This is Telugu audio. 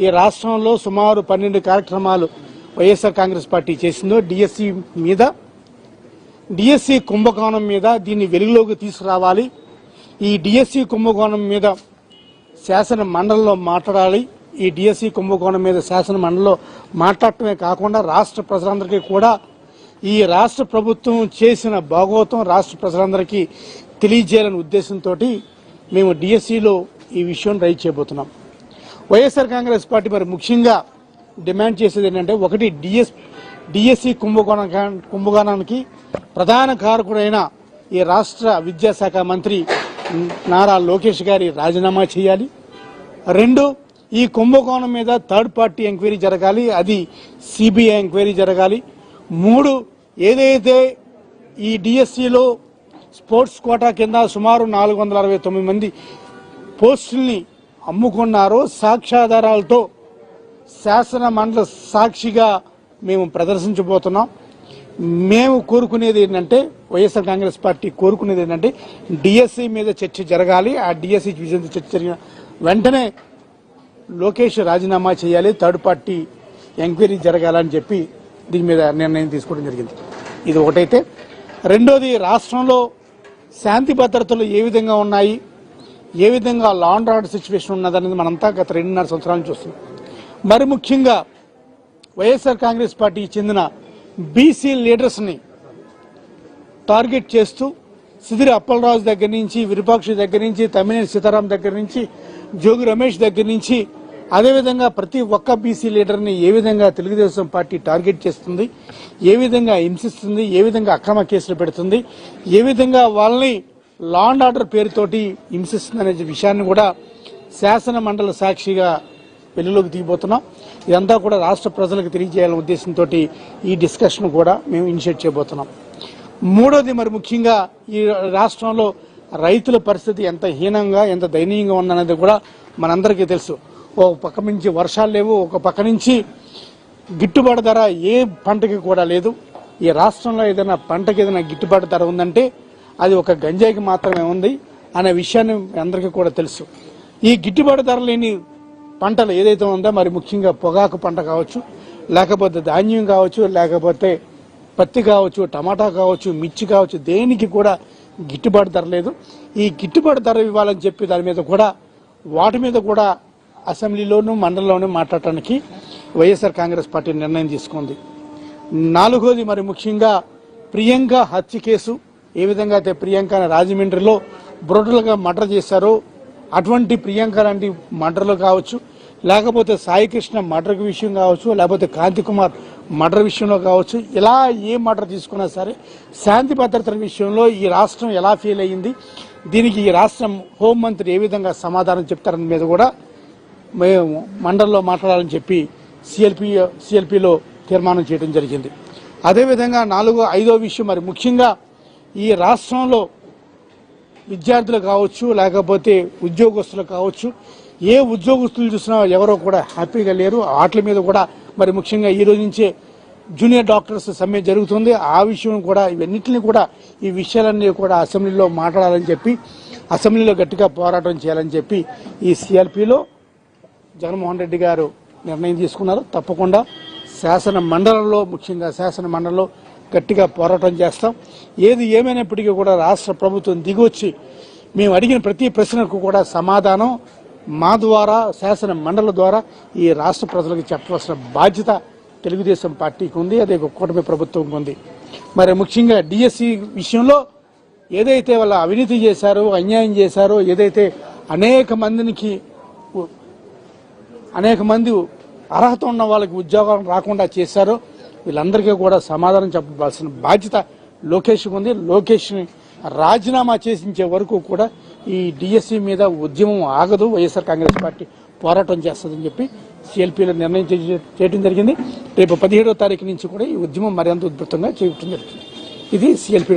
ఈ రాష్ట్రంలో సుమారు 12 కార్యక్రమాలు వైఎస్ఆర్ కాంగ్రెస్ పార్టీ చేసిందో డిఎస్సి కుంభకోణం మీద దీన్ని వెలుగులోకి తీసుకురావాలి. ఈ డిఎస్సి కుంభకోణం మీద శాసన మండలిలో మాట్లాడాలి. ఈ డిఎస్సి కుంభకోణం మీద శాసన మండలిలో మాట్లాడటమే కాకుండా రాష్ట్ర ప్రజలందరికీ కూడా ఈ రాష్ట్ర ప్రభుత్వం చేసిన భాగోతం రాష్ట్ర ప్రజలందరికీ తెలియజేయాలనే ఉద్దేశంతో మేము డిఎస్సిలో ఈ విషయం రైజ్ చేయబోతున్నాం. వైఎస్ఆర్ కాంగ్రెస్ పార్టీ మరి ముఖ్యంగా డిమాండ్ చేసేది ఏంటంటే, ఒకటి డిఎస్సి కుంభకోణానికి ప్రధాన కారకుడైన ఈ రాష్ట్ర విద్యాశాఖ మంత్రి నారా లోకేష్ గారి రాజీనామా చేయాలి. 2, ఈ కుంభకోణం మీద థర్డ్ పార్టీ ఎంక్వైరీ జరగాలి, అది సిబిఐ ఎంక్వైరీ జరగాలి. 3, ఏదైతే ఈ డిఎస్సిలో స్పోర్ట్స్ కోటా కింద సుమారు 469 మంది పోస్టుల్ని అమ్ముకున్నారో సాక్ష్యాధారాలతో శాసన మండలి సాక్షిగా మేము ప్రదర్శించబోతున్నాం. మేము కోరుకునేది ఏంటంటే, వైఎస్ఆర్ కాంగ్రెస్ పార్టీ కోరుకునేది ఏంటంటే, డిఎస్సి మీద చర్చ జరగాలి. ఆ డిఎస్సి చర్చ జరిగిన వెంటనే లోకేష్ రాజీనామా చేయాలి, థర్డ్ పార్టీ ఎంక్వైరీ జరగాలని చెప్పి దీని మీద నిర్ణయం తీసుకోవడం జరిగింది. ఇది ఒకటైతే, రెండోది రాష్ట్రంలో శాంతి భద్రతలు ఏ విధంగా ఉన్నాయి, ఏ విధంగా లా అండ్ ఆర్డర్ సిచ్యువేషన్ ఉన్నదనేది మనంతా గత 2.5 సంవత్సరాల నుంచి చూస్తున్నాం. మరి ముఖ్యంగా వైఎస్ఆర్ కాంగ్రెస్ పార్టీకి చెందిన బీసీ లీడర్స్ని టార్గెట్ చేస్తూ సిదిరి అప్పలరాజు దగ్గర నుంచి, విరూపాక్షి దగ్గర నుంచి, తమ్మినేని సీతారాం దగ్గర నుంచి, జోగి రమేష్ దగ్గర నుంచి, అదేవిధంగా ప్రతి ఒక్క బీసీ లీడర్ని ఏ విధంగా తెలుగుదేశం పార్టీ టార్గెట్ చేస్తుంది, ఏ విధంగా హింసిస్తుంది, ఏ విధంగా అక్రమ కేసులు పెడుతుంది, ఏ విధంగా వాళ్ళని లా అండ్ ఆర్డర్ పేరుతోటి హింసిస్తుంది అనే విషయాన్ని కూడా శాసన మండలి సాక్షిగా వెలుగులోకి తీయబోతున్నాం. ఇదంతా కూడా రాష్ట్ర ప్రజలకు తెలియజేయాలనే ఉద్దేశంతో ఈ డిస్కషన్ కూడా మేము ఇనిషియేట్ చేయబోతున్నాం. 3వది, మరి ముఖ్యంగా ఈ రాష్ట్రంలో రైతుల పరిస్థితి ఎంత హీనంగా, ఎంత దయనీయంగా ఉందనేది కూడా మనందరికీ తెలుసు. ఒక పక్క నుంచి వర్షాలు లేవు, ఒక పక్క నుంచి గిట్టుబాటు ధర ఏ పంటకి కూడా లేదు. ఈ రాష్ట్రంలో ఏదైనా పంటకి ఏదైనా గిట్టుబాటు ధర ఉందంటే అది ఒక గంజాయికి మాత్రమే ఉంది అనే విషయాన్ని అందరికీ కూడా తెలుసు. ఈ గిట్టుబాటు ధర లేని పంటలు ఏదైతే ఉందో, మరి ముఖ్యంగా పొగాకు పంట కావచ్చు, లేకపోతే ధాన్యం కావచ్చు, లేకపోతే పత్తి కావచ్చు, టమాటా కావచ్చు, మిర్చి కావచ్చు, దేనికి కూడా గిట్టుబాటు ధర లేదు. ఈ గిట్టుబాటు ధర ఇవ్వాలని చెప్పి వాటి మీద కూడా అసెంబ్లీలోనూ మండలిలోనూ మాట్లాడటానికి వైఎస్ఆర్ కాంగ్రెస్ పార్టీ నిర్ణయం తీసుకుంది. 4వది, మరి ముఖ్యంగా ప్రియాంక హత్య కేసు, ఏ విధంగా అయితే ప్రియాంకని రాజమండ్రిలో బ్రూటల్గా మర్డర్ చేశారో అటువంటి ప్రియాంక లాంటి మర్డర్లు కావచ్చు, లేకపోతే సాయికృష్ణ మర్డర్ విషయం కావచ్చు, లేకపోతే కాంతి కుమార్ మర్డర్ విషయంలో కావచ్చు, ఇలా ఏ మర్డర్ తీసుకున్నా సరే శాంతి భద్రతల విషయంలో ఈ రాష్ట్రం ఎలా ఫెయిల్ అయ్యింది, దీనికి ఈ రాష్ట్రం హోంమంత్రి ఏ విధంగా సమాధానం చెప్తారని మీద కూడా మేము మండలిలో మాట్లాడాలని చెప్పి సిఎల్పిలో తీర్మానం చేయడం జరిగింది. అదేవిధంగా 5వ విషయం, మరి ముఖ్యంగా ఈ రాష్ట్రంలో విద్యార్థులు కావచ్చు, లేకపోతే ఉద్యోగస్తులు కావచ్చు, ఏ ఉద్యోగస్తులు చూసినా ఎవరో కూడా హ్యాపీగా లేరు. వాటి మీద కూడా మరి ముఖ్యంగా ఈ రోజు నుంచే జూనియర్ డాక్టర్స్ సమ్మె జరుగుతుంది. ఆ విషయం కూడా, ఇవన్నింటినీ కూడా, ఈ విషయాలన్నీ కూడా అసెంబ్లీలో మాట్లాడాలని చెప్పి, అసెంబ్లీలో గట్టిగా పోరాటం చేయాలని చెప్పి ఈ సిఎల్పిలో జగన్మోహన్ రెడ్డి గారు నిర్ణయం తీసుకున్నారు. తప్పకుండా శాసన మండలిలో గట్టిగా పోరాటం చేస్తాం. ఏది ఏమైనప్పటికీ కూడా రాష్ట్ర ప్రభుత్వం దిగొచ్చి మేము అడిగిన ప్రతి ప్రశ్నకు కూడా సమాధానం మా ద్వారా, శాసన మండలి ద్వారా ఈ రాష్ట్ర ప్రజలకు చెప్పవలసిన బాధ్యత తెలుగుదేశం పార్టీకి ఉంది, అదే కూటమి ప్రభుత్వంకి ఉంది. మరి ముఖ్యంగా డిఎస్సి విషయంలో ఏదైతే వాళ్ళ అవినీతి చేశారో, అన్యాయం చేశారో, ఏదైతే అనేక మంది అర్హత ఉన్న వాళ్ళకి ఉద్యోగాలు రాకుండా చేశారో వీళ్ళందరికీ కూడా సమాధానం చెప్పవలసిన బాధ్యత లోకేష్కి ఉంది. లోకేష్ని రాజీనామా చేసించే వరకు కూడా ఈ డిఎస్సి మీద ఉద్యమం ఆగదు. వైఎస్ఆర్ కాంగ్రెస్ పార్టీ పోరాటం చేస్తుందని చెప్పి సిఎల్పిలో నిర్ణయం చేయడం జరిగింది. రేపు 17వ తారీఖు నుంచి కూడా ఈ ఉద్యమం మరింత ఉధృతంగా చేయడం జరుగుతుంది. ఇది సిఎల్పి.